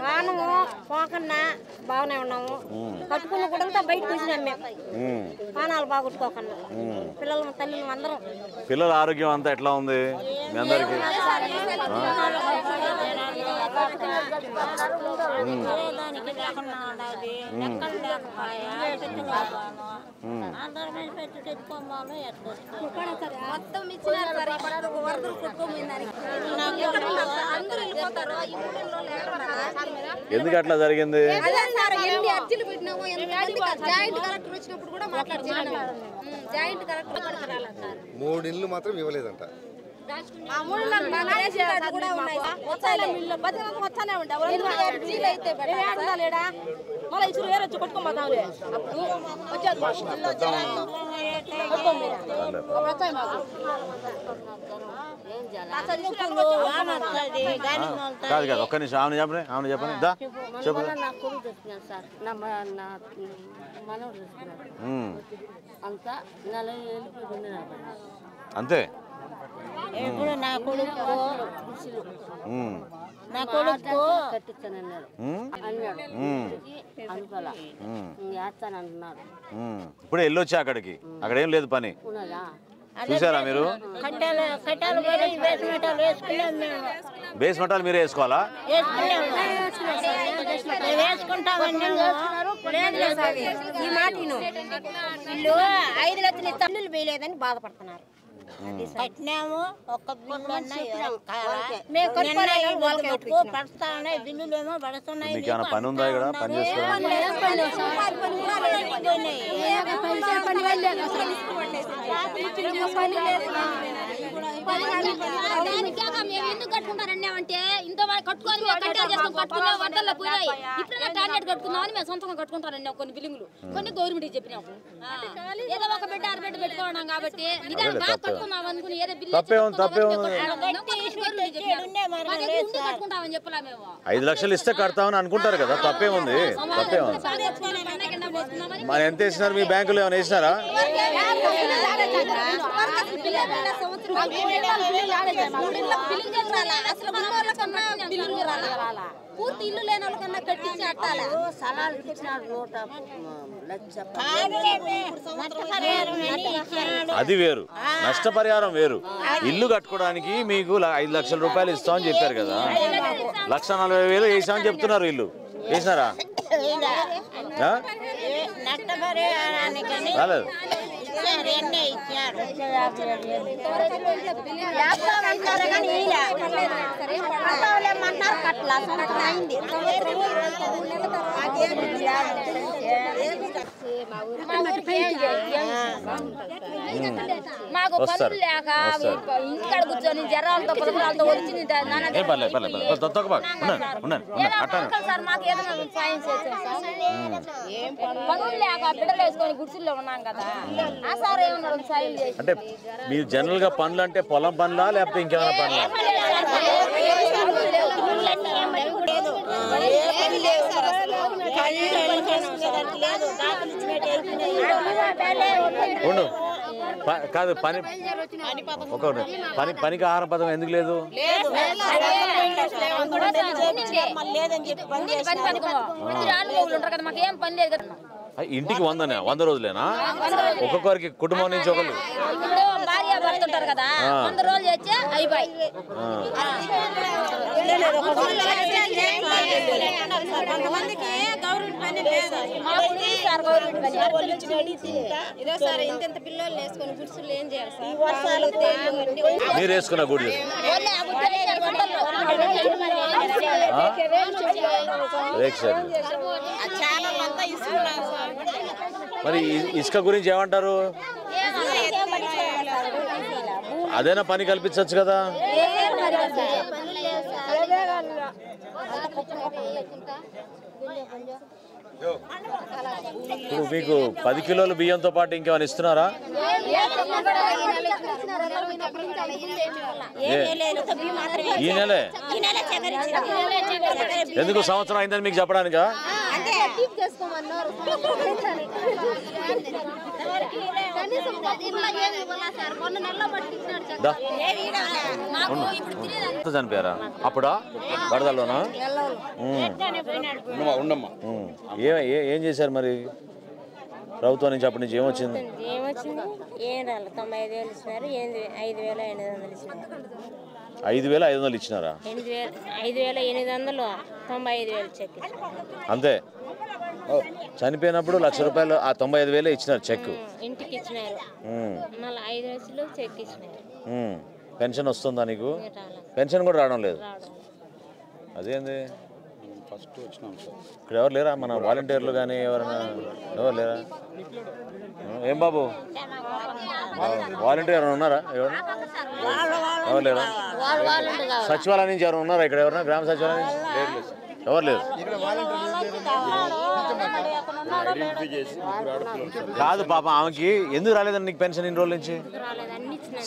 వానము పోకన్నా బాగానే ఉన్నాము. కట్టుకున్న కూడా బయటకు వచ్చినాం మేము. వానాలు బాగుట్టుకోకుండా పిల్లలు తల్లిలు అందరం. పిల్లల ఆరోగ్యం అంతా ఎట్లా ఉంది మీ అందరికి? ఎందుకు అట్లా జరిగింది? 3 ఇళ్ళు మాత్రం ఇవ్వలేదంట. కాదు కాదు ఒక్క నిమిషం ఆమె చెప్పండి చెప్పండి అంతే. ఇప్పుడు నా కొడుకు కట్టిస్తానన్నాడు అనుకోలే వేస్తానంటున్నాడు. ఇప్పుడు వెళ్ళొచ్చా అక్కడికి? అక్కడ ఏం లేదు పని చూసారా మీరు? బేస్ మెటాలు మీరే వేసుకోవాలా? ఈ మాట వీళ్ళు 5 లక్షలు తల్లులు వేయలేదని బాధపడుతున్నారు. కట్టినాము ఒక్క పడుతున్నాయి బిల్లులేమో పడుతున్నాయి. మీకు ఏమైనా పని ఉందా ఇక్కడ? పని ఎందుకు కట్టుకుంటారని అంటే ఇంత కట్టుకొని కట్టుకునే వడ్డల్లో పోయాయి. ఇప్పుడు టార్గెట్ కట్టుకుందామని మేము సొంతంగా కట్టుకుంటారని కొన్ని బిల్డింగ్లు కొన్ని గవర్నమెంట్ చెప్పినాము. ఏదో ఒక బిడ్డ 6 బిడ్డ పెట్టుకున్నాం కాబట్టి కట్టుకుందాం అనుకుని ఏదో బిల్లు కట్టుకుంటామని చెప్పలా మేము. 5 లక్షలు ఇస్తే కడతామని అనుకుంటారు కదా, తప్పేముంది? మరి ఎంత వేసినారు? మీ బ్యాంకులో ఏమైనా వేసినారా? పూర్తి ఇల్లు లేని వాళ్ళకన్నా కట్టించి అట్టాలి. అది వేరు, నష్టపరిహారం వేరు. ఇల్లు కట్టుకోవడానికి మీకు 5 లక్షల రూపాయలు ఇస్తామని చెప్పారు కదా, 1,40,000 వేసామని చెప్తున్నారు. ఇల్లు వేసినారా? రాలేదు. మాకు పనులు లేక ఇంటికాడ కూర్చొని జ్వరాలతో పదకొండాలతో వచ్చింది సార్. మాకు ఏదైనా సాయం చేసాం సార్. పనులు లేక బిడ్డలు వేసుకొని గుడిసెల్లో ఉన్నాం కదా. ఆ సార్ ఏమన్నారు సాయం చేసి? అంటే మీరు జనరల్ గా పనులు అంటే పొలం పనులా లేకపోతే ఇంకేమైనా పనులా? ఉండు కాదు పని పనికి ఆహార పథకం ఎందుకు లేదు? ఇంటికి 100 రోజులేనా? ఒక్కొక్కరికి కుటుంబం నుంచి ఒకరు భార్య భర్తుంటారు కదా, 100 రోజులు వచ్చే అయిపోయి. ఇంత పిల్లలు వేసుకొని గుడ్సులు ఏం చేయాలి సార్? మీరు వేసుకున్న గుడి మరి ఇసుక గురించి ఏమంటారు? అదేనా పని కల్పించవచ్చు కదా? ఇప్పుడు మీకు 10 కిలోల బియ్యంతో పాటు ఇంకేమైనా ఇస్తున్నారా? ఈ నెలే ఎందుకు? సంవత్సరం అయిందని మీకు చెప్పడానికా? చేసుకోమన్నారు కనీసం మొన్న నెలలో పట్టించినాడు చనిపోయారా అప్పుడా వరదల్లోనా? ఉండమ్మా. ఏం చేశారు మరి ప్రభుత్వం నుంచి? అప్పటి నుంచి ఏమొచ్చింది? ఏం రాలేదు. 95,000 ఇచ్చినారు. 5,800 ఇచ్చినారు. 5,500 ఇచ్చినారా? 5,800 95,000 చెక్ అంతే. చనిపోయినప్పుడు ₹1,00,000 ఆ 95,000 ఇచ్చినారు చెక్. ఇంటికి ఇచ్చినారు. మళ్ళీ 5 లక్షలు చెక్ ఇచ్చినారు. పెన్షన్ వస్తుందా నీకు? పెన్షన్ కూడా రావడం లేదు. అదేంది? ఫస్ట్ వచ్చినాం సార్. ఇక్కడ ఎవరు లేరా మన వాలంటీర్లు కానీ ఎవరైనా? ఎవరు లేరా? ఏం బాబు వాలంటీర్ ఎవరైనా ఉన్నారా? ఎవరు లేరా? సచివాలయం నుంచి ఎవరైనా ఉన్నారా ఇక్కడ? ఎవరైనా గ్రామ సచివాలయం నుంచి? ఎవరు లేరు. కాదు పాప, ఆమెకి ఎందుకు రాలేదండి నీకు పెన్షన్ ఇన్ని రోజుల నుంచి?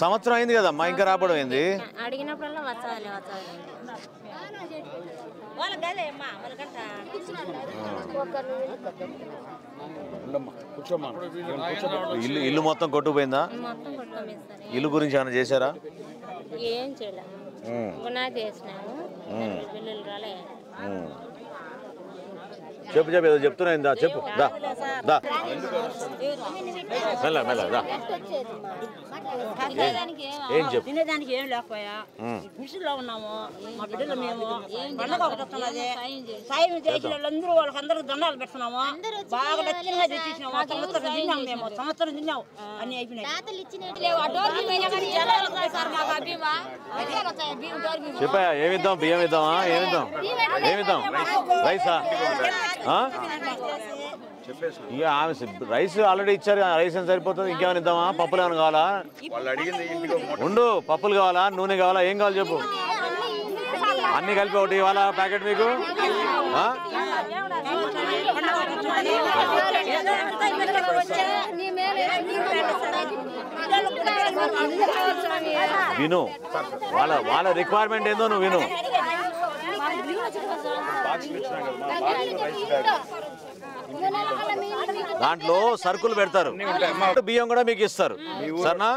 సంవత్సరం అయింది కదమ్మా, ఇంకా రాబడం ఏంది? అడిగినప్పుడల్లా వచ్చాలి. ఇల్లు మొత్తం కొట్టుకుపోయిందా? ఇల్లు గురించి ఏమైనా చేశారా? ఏం చేయలేదు. పునాది వేసినాము, బిల్లులు రాలే. చెప్పు ఏదో చెప్తున్నా. చెప్పు మెల్ల. ఏం చెప్పు? తినేదానికి ఏం లేకపోయా, మిషన్లో ఉన్నాము. మా బిడ్డలు మేము పండగ ఒకటి వస్తున్నది. సాయం చేసిన వాళ్ళందరూ వాళ్ళకందరూ దండాలు పెడుతున్నాము. బాగా లక్షణంగా తెచ్చినాము. సంవత్సరం తిన్నాము. అన్ని అయిపోయినాయి. చెప్పా ఏమిద్దాం? బియ్యం ఇద్దామా? ఏమిద్దాం? రైసా? ఇక ఆమె రైస్ ఆల్రెడీ ఇచ్చారు. రైస్ ఎంత సరిపోతుంది? ఇంకేమైనా ఇద్దామా? పప్పులు ఏమైనా కావాలా? ఉండు, పప్పులు కావాలా? నూనె కావాలా? ఏం కావాలి చెప్పు. అన్ని కలిపి ఒకటి ఇవాళ ప్యాకెట్ మీకు. విను, వాళ్ళ రిక్వైర్మెంట్ ఏందో నువ్వు విను. దాంట్లో సరుకులు పెడతారు, బియ్యం కూడా మీకు ఇస్తారు. సరేనా?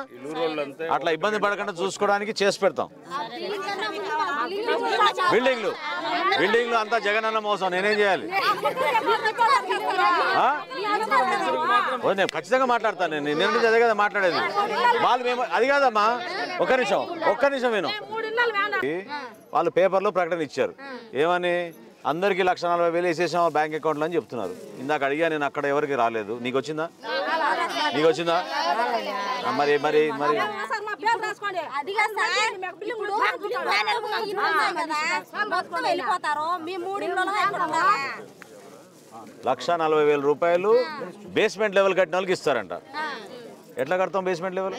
అట్లా ఇబ్బంది పడకుండా చూసుకోవడానికి చేసి పెడతాం. బిల్డింగ్లు అంతా జగనన్న మోసం. నేనేం చేయాలి? నేను ఖచ్చితంగా మాట్లాడతాను. నేను అదే కదా మాట్లాడేది. వాళ్ళు మేము అది కాదమ్మా, ఒక్క నిమిషం విను. వాళ్ళు పేపర్లో ప్రకటన ఇచ్చారు. ఏమని? అందరికీ 1,40,000 వేసేసాం బ్యాంక్ అకౌంట్లో అని చెప్తున్నారు. ఇందాక అడిగా నేను, అక్కడ ఎవరికి రాలేదు. నీకు వచ్చిందా? మరి మరి మరి 1,40,000 రూపాయలు బేస్మెంట్ లెవెల్ కట్టిన వాళ్ళకి ఇస్తారంట. ఎట్లా కడతాం బేస్మెంట్ లెవెల్?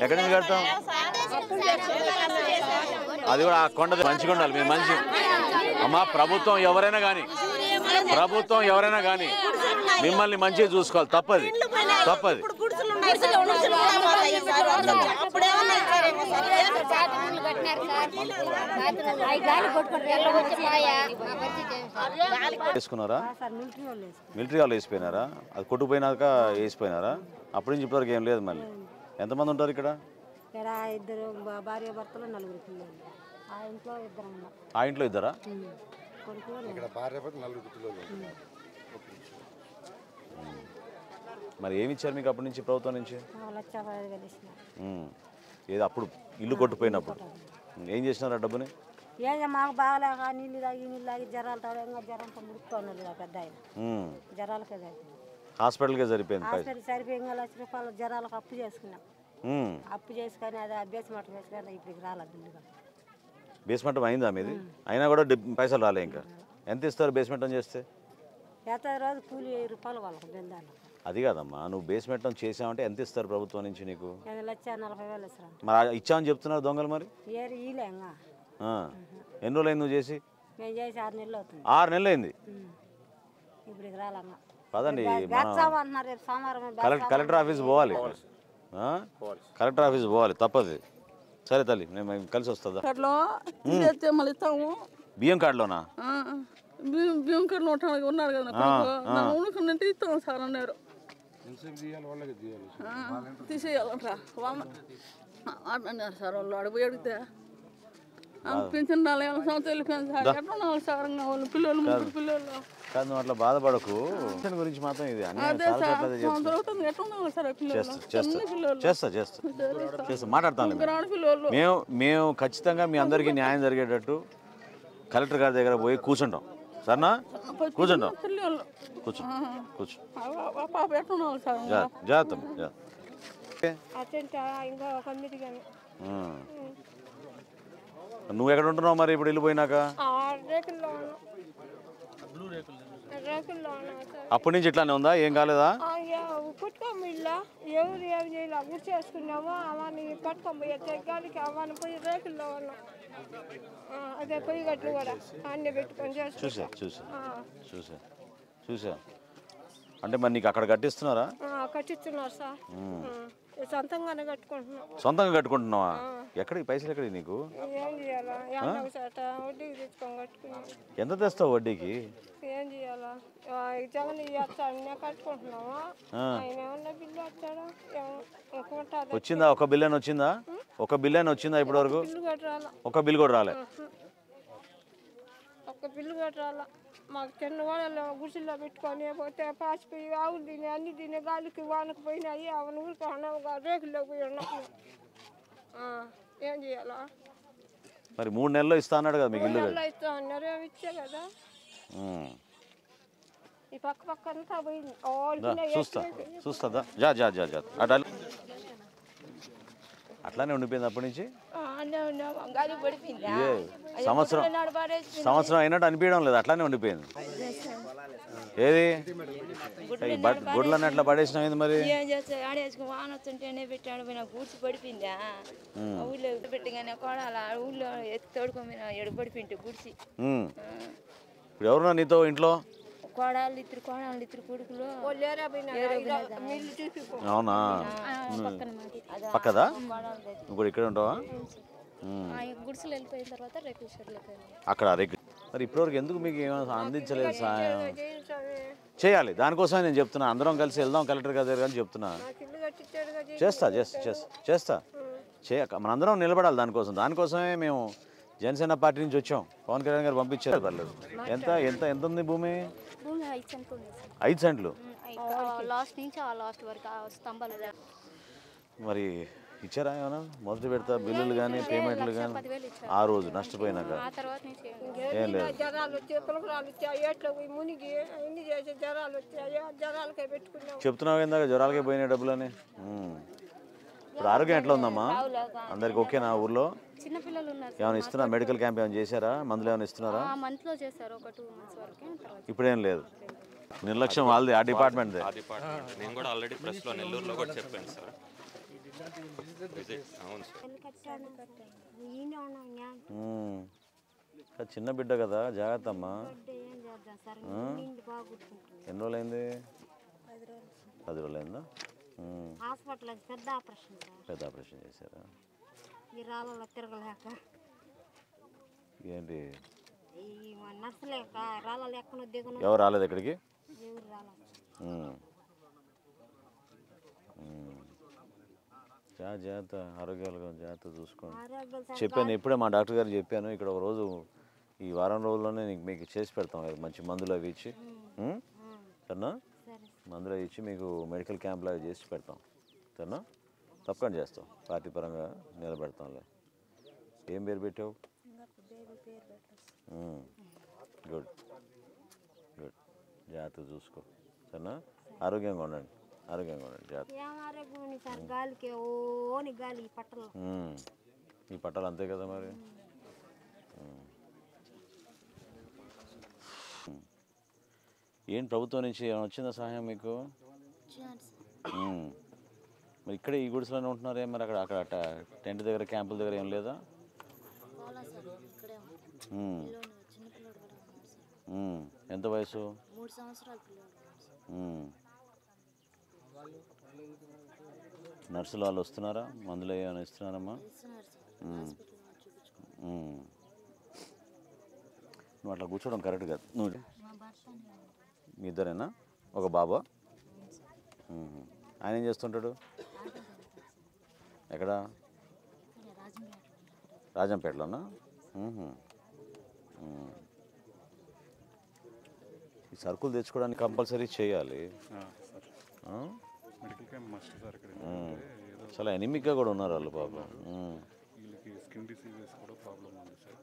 ఎక్కడి నుంచి కడతాం? అది కూడా ఆ కొండ మంచిగా ఉండాలి. మేము మంచి అమ్మా, ప్రభుత్వం ఎవరైనా కానీ మిమ్మల్ని మంచిగా చూసుకోవాలి. తప్పది. వేసుకున్నారా? మిలిటరీ వాళ్ళు వేసిపోయినారా? అది కొట్టుకుపోయినాక వేసిపోయినారా? అప్పటి నుంచి ఇప్పటివరకు ఏం లేదు. మళ్ళీ ఎంతమంది ఉంటారు ఇక్కడ? 2 భార్య భర్తలు 4 పిల్లలు. ఆ ఇంట్లో ఇద్దరా? మరి ఏమి ఇచ్చారు మీకు అప్పటి నుంచి ప్రభుత్వం నుంచి? ఏదో అప్పుడు ఇల్లు కొట్టుపోయినప్పుడు ఏం చేసినారు ఆ డబ్బుని? మాకు బాగాలేక నీళ్ళు తాగి జ్వరంతో ముడుకుతున్నారు. పెద్ద ఆయన జ్వరాలకే హాస్పిటల్కే సరిపోయింది. సరిపోయి ₹1,00,000 జ్వరాలకు అప్పు చేసుకున్నాం. అప్పు చేసుకొని అది బేస్మెంట్ వేసుకొని ఇప్పుడు రాలేదు బిల్లుగా. బేస్మెంట్ అయిందా మీది? అయినా కూడా పైసలు రాలే. ఇంకా ఎంత ఇస్తారు బేస్మెంట్ చేస్తే? రోజు కూలి ₹1000 వాళ్ళకు బెందాలు. అది కాదమ్మా, నువ్వు బేస్మెంట్ చేసావంటే ఎంత ఇస్తారు ప్రభుత్వం నుంచి నీకు? 1,40,000 ఇస్తారు. మరి ఇచ్చామని చెప్తున్నారు దొంగలు. మరి ఎన్ని రోజులు అయింది నువ్వు చేసి? మేము చేసి 6 నెలలు అవుతుంది. 6 నెలలు అయింది. ఇప్పుడు రాలమ్మా. పదండి, కలెక్టర్ ఆఫీస్ పోవాలి. కలెక్టర్ ఆఫీస్ పోవాలి, తప్పదు. సరే తల్లి, మేము కలిసి వస్తుందా? బియ్యం కార్డులోనా? బియ్యం కన్నా ఉంటానికి ఉన్నారు కదా ఉనుకుంటే ఇస్తాం సార్ అన్నారు తీసేయాలంట అన్నారు సార్ వాళ్ళు అడిగి అడిగితే పెన్షన్ 4 సంవత్సరాలు వెళ్ళిపోయింది సార్ ఎట్లా ఉన్నారు సార్ వాళ్ళు పిల్లలు ముగ్గురు పిల్లలు కాదు నువ్వు అట్లా బాధపడకు పెన్షన్ గురించి మాత్రం ఇది అదే సార్ సంవత్సరం ఎట్లా ఉన్నారు సార్ పిల్లలు చేస్తా మాట్లాడతాను మేము ఖచ్చితంగా మీ అందరికీ న్యాయం జరిగేటట్టు కలెక్టర్ గారి దగ్గర పోయి కూర్చుంటాం సరేనా కూర్చుంటాం కూర్చో జాగ్రత్త నువ్వు ఎక్కడ ఉంటున్నావు మరి ఇప్పుడు వెళ్ళిపోయినాక అప్పటి నుంచి ఇట్లానే ఉందా ఏం కాలేదా పుట్టుకోమిల్లా ఎవరు ఏం చేయాలి గుర్తు చేసుకున్నామో అవన్నీ పట్టుకోబోయే గాలికి అవన్నీ పోయి రేకుల్లో ఉన్నాం అదే పొయ్యి గట్లు కూడా అన్నీ పెట్టుకొని చూసా అంటే మరి నీకు అక్కడ కట్టిస్తున్నారా కట్టిస్తున్నారు సార్ సొంతంగానే కట్టుకుంటున్నాం సొంతంగా కట్టుకుంటున్నావా ఎక్కడికి పైసలు ఎక్కడికి నీకు ఏం చేయాలా వడ్డీకి తెచ్చుకొని కట్టుకున్నాం ఎంత తెస్తావు వడ్డీకి ఏం చేయాలా జగన్ ఇస్తాడు కట్టుకుంటున్నామా ఆయన ఏమన్నా బిల్లు వచ్చాడా వచ్చిందా ఒక బిల్లు వచ్చిందా ఇప్పటి వరకు ఒక బిల్లు కూడా రాలే ఒక్క బిల్లు కూడా రాలా మాకు చిన్న వాళ్ళ గుడిసెల్లో పెట్టుకొని పోతే పాసిపోయి ఆవులు తిని అన్ని తిని గాలికి వానకు పోయినాయి అవన్నీ ఊరుకున్నాం రేకుల్లో పోయి ఉన్నాం ఏం చేయాలా మరి 3 నెలల్లో ఇస్తా అన్నాడు కదా మీకు ఇల్లు ఇస్తా అన్నారు ఏమి ఇచ్చే కదా ఈ పక్క అంతా పోయింది చూస్తా అట్లానే ఉండిపోయింది అప్పటి నుంచి సంవత్సరం అయినట్టు అనిపించడం లేదు అట్లానే ఉండిపోయింది ఏది గుడ్లన్నీ అట్లా పడేసినా మరి ఏం చేస్తా ఆడేసుకుని వాన వస్తుంటేనే పెట్టాడు పోయినా గూడ్చి పడిపోయిందా ఊళ్ళో పెట్టగానే కోడాల ఊళ్ళో ఎత్తి తోడుకోపోయినా ఎడు పడిపోయింటే గుడిసి ఇప్పుడు ఎవరున్నా నీతో ఇంట్లో కోడాలు ఇద్దరు కొడుకులు అవునా పక్కదా నువ్వు ఇక్కడ ఉంటావా గుడిసెలు వెళ్ళిపోయిన తర్వాత రేకుల షెడ్లోకి అక్కడ రేకు మరి ఇప్పటివరకు ఎందుకు మీకు ఏమైనా అందించలేదు సాయం చేయాలి దానికోసమే నేను చెప్తున్నా అందరం కలిసి వెళ్దాం కలెక్టర్ గారి దగ్గర చెప్తున్నా చేస్తా మనందరం నిలబడాలి దానికోసమే మేము జనసేన పార్టీ నుంచి వచ్చాం పవన్ కళ్యాణ్ గారు పంపించారు పర్లేదు ఎంత ఉంది భూమి 5 సెంట్లు లాస్ట్ నుంచి ఆ లాస్ట్ వరకు స్తంభాలు మరి ఇచ్చారా ఏమైనా మొదటి పెడతా బిల్లులు కానీ పేమెంట్లు కానీ ఆ రోజు నష్టపోయినాక ఏం లేదు చెప్తున్నావు ఇందాక జ్వరాలకే పోయినాయి డబ్బులని ఇప్పుడు ఆరోగ్యం ఎట్లా ఉందమ్మా అందరికి ఓకేనా ఊర్లో చిన్నపిల్లలు ఉన్నారు ఏమైనా ఇస్తున్నా మెడికల్ క్యాంప్ ఏమైనా చేశారా మందులు ఏమైనా ఇస్తున్నారా మంత్లో చేశారు ఒక 2 months వరకు ఇప్పుడేం లేదు నిర్లక్ష్యం వాళ్ళది ఆ డిపార్ట్మెంట్ నేను కూడా ఆల్రెడీ ప్రెస్లో నెల్లూరులో కూడా చెప్పాను సార్ అవును సార్ చిన్న బిడ్డ కదా జాగ్రత్త అమ్మా ఎన్ని రోజులైంది 10 రోజులైందా పెద్ద ఆపరేషన్ చేశారా ఏంటి ఎవరు రాలేదు ఇక్కడికి జాగ్రత్త ఆరోగ్యాలు జాగ్రత్త చూసుకోండి చెప్పాను ఇప్పుడే మా డాక్టర్ గారు చెప్పాను ఇక్కడ ఒక రోజు ఈ వారం రోజుల్లోనే మీకు చేసి పెడతాం మంచి మందులు అవి ఇచ్చి సరేనా మందులు ఇచ్చి మీకు మెడికల్ క్యాంప్ లాగా చేసి పెడతాం సరేనా తప్పకుండా చేస్తాం పార్టీ పరంగా నిలబెడతాంలే ఏం పేరు పెట్టావు గుడ్ జాగ్రత్త చూసుకో సరేనా ఆరోగ్యంగా ఉండండి జాగ్రత్త ఈ పట్టాలు అంతే కదా మరి ఏం ప్రభుత్వం నుంచి ఏమైనా వచ్చిందా సహాయం మీకు మరి ఇక్కడే ఈ గుడిసెలోనే ఉంటున్నారే మరి అక్కడ టెంట్ దగ్గర క్యాంపుల దగ్గర ఏం లేదా ఎంత వయసు 3 సంవత్సరాల పిల్లలు నర్సులు వాళ్ళు వస్తున్నారా మందులు ఏమైనా ఇస్తున్నారమ్మా నువ్వు అట్లా కూర్చోవడం కరెక్ట్ కాదు. నువ్వు మీ ఇద్దరేనా? ఒక బాబా? ఆయన ఏం చేస్తుంటాడు? ఎక్కడ? రాజంపేటలోనా? ఈ సరుకులు తెచ్చుకోవడానికి కంపల్సరీ చేయాలి. మెడికల్ క్యాంప్ మస్ట్ సార్ ఇక్కడ. చాలా ఎనిమిక్గా కూడా ఉన్నారు వాళ్ళు పాపం. వీళ్ళకి స్కిన్ డిసీజెస్ కూడా ప్రాబ్లం ఉంది సార్.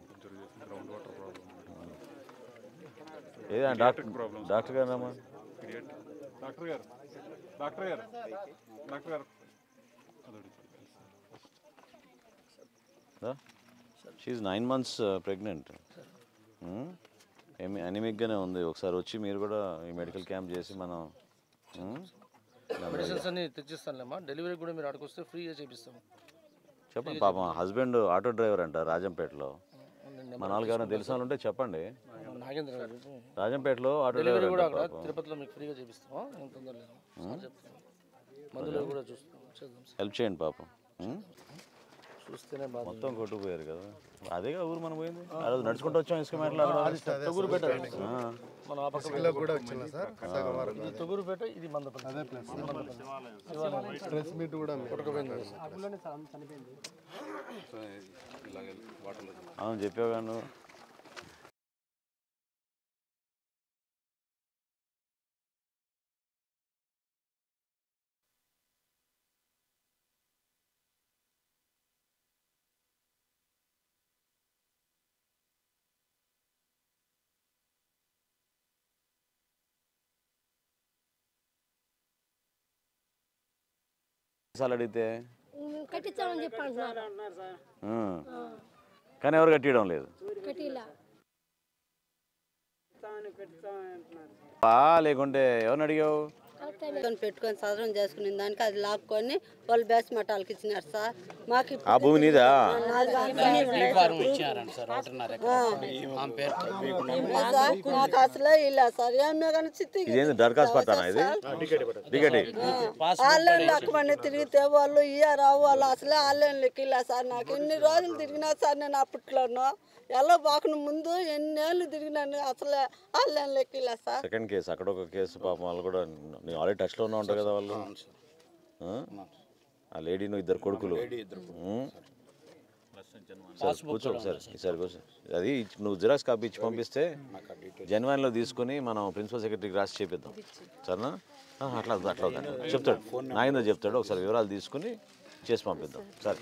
కొంచెం గ్రౌండ్ వాటర్ ప్రాబ్లం ఉంది. ఏదా డాక్టర్ గారు రమ్మా. డాక్టర్ గారు షీఈ్ 9 months ప్రెగ్నెంట్. ఎనిమిక్గానే ఉంది. ఒకసారి వచ్చి మీరు కూడా ఈ మెడికల్ క్యాంప్ చేసి మనం మెడిసిన్స్ అన్ని తెచ్చిస్తానులేమ్మా. డెలివరీ కూడా మీరు అక్కడికి వస్తే ఫ్రీగా చేపిస్తాము. చెప్పండి. పాపం హస్బెండ్ ఆటో డ్రైవర్ అంట రాజంపేటలో. మన వాళ్ళకి ఏమైనా తెలిసిన వాళ్ళు ఉంటే చెప్పండి. నాగేంద్ర గారు రాజంపేటలో ఆటో డెలివరీ కూడా డ్రైవర్ అక్కడ తిరుపతిలో మీకు ఫ్రీగా చేపిస్తాము. ఏం తొందర లేదు చెప్తాను. మందులు కూడా చూస్తాం. హెల్ప్ చేయండి పాపం. చూస్తేనే బాగా మొత్తం కొట్టుకుపోయారు కదా. అదేగా ఊరు మనం పోయింది. ఆ రోజు నడుచుకుంటూ వచ్చాం ఇసుకమేటలో. తొగురు పెట్టారు మనం ఆ పక్క కూడా వచ్చిందా సార్? ఇది తొగురు పెట్ట, ఇది మందపల్లి. అదే ప్లేస్ ప్రెస్ మీట్ కూడా అవును చెప్పావు కానీ నువ్వు. అడిగితే కట్టించామని చెప్పి అంటున్నారు. కానీ ఎవరు కట్టియడం లేదు. లేకుంటే ఎవరిని అడిగావు? పెట్టుకొని సదరం చేసుకునే దానికి అది లాక్కొని వాళ్ళు బేస్ మఠాలకి ఇచ్చినారు సార్. మాకు ఆ భూమి నీదా? మాకు అసలే ఇలా సార్. ఏమే కానీ ఇదేంటి దరఖాస్తు పట్టానా ఇది? ఆన్లైన్ లెక్కమని తిరిగితే వాళ్ళు ఇయ్యారా వాళ్ళు అసలే ఆన్లైన్లోకి ఇలా సార్. నాకు ఎన్ని రోజులు తిరిగినా సార్ నేను అప్పట్లోనూ ఎలా బాకును ముందు ఎన్నేళ్ళు తిరిగినాను అసలే ఆన్లైన్లోకి ఇలా సార్. సెకండ్ కేసు అక్కడ ఒక కేసు పాపం వాళ్ళు కూడా నేను ఆల్రెడీ టచ్లో ఉన్నా ఉంటావు కదా వాళ్ళు. ఆ లేడీ నువ్వు ఇద్దరు కొడుకులు. సార్ కూర్చో ఒకసారి. ఈసారి కూర్చో. అది నువ్వు జిరాక్స్ కాపీ ఇచ్చి పంపిస్తే జన్వాన్లో తీసుకొని మనం ప్రిన్సిపల్ సెక్రటరీకి రాసి చేపిద్దాం సరేనా? అట్లా చెప్తాడు నాగేంద్ర చెప్తాడు. ఒకసారి వివరాలు తీసుకుని చేసి పంపిద్దాం సరే.